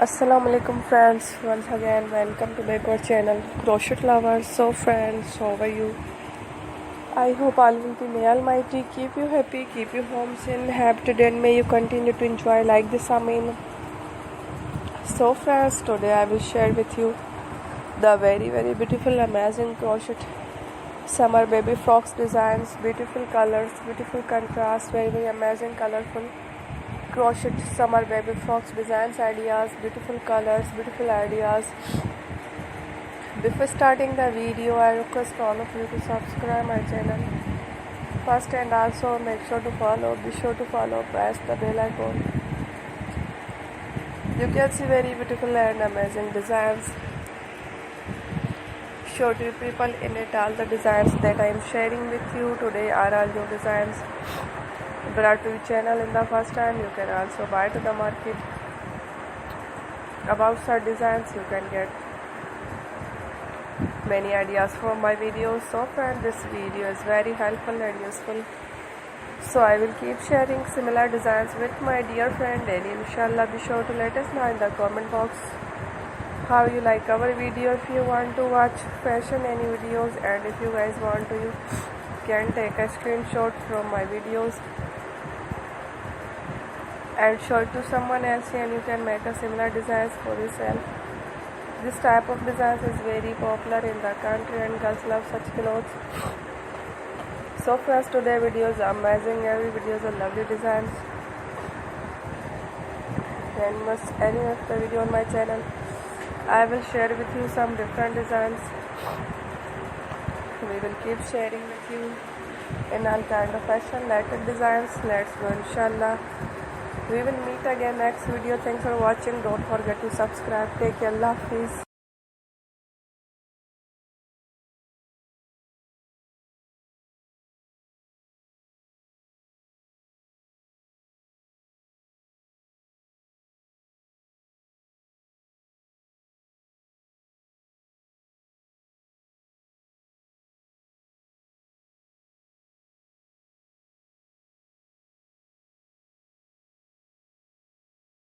Assalamu alaikum friends, once again welcome to back our channel Crochet Lovers. So friends, how are you? I hope all will be may Almighty keep you happy, keep you home and happy, and may you continue to enjoy like this. Amen. So friends, today I will share with you the very beautiful amazing crochet summer baby frocks designs, beautiful colors, beautiful contrast, very amazing colorful crochet summer baby frocks designs ideas, beautiful colors, beautiful ideas. Before starting the video, I request all of you to subscribe my channel first, and also be sure to follow, press the bell icon. You can see very beautiful and amazing designs. Show to you people in it all the designs that I am sharing with you today are all new designs brought to your channel in the first time. You can also buy to the market about such designs. You can get many ideas from my videos. So friends, this video is very helpful and useful, so I will keep sharing similar designs with my dear friend daily, inshallah. Be sure to let us know in the comment box how you like our video. If you want to watch fashion any videos, and if you guys want to, you can take a screenshot from my videos and show it to someone else, and you can make a similar designs for yourself. This type of designs is very popular in the country and girls love such clothes. So friends, today video is amazing. Every video is a lovely designs, and must any of the video on my channel I will share with you some different designs. We will keep sharing with you in all kind of fashion related designs. Let's go, inshallah. We will meet again next video. Thanks for watching. Don't forget to subscribe. Take care. Allah Hafiz.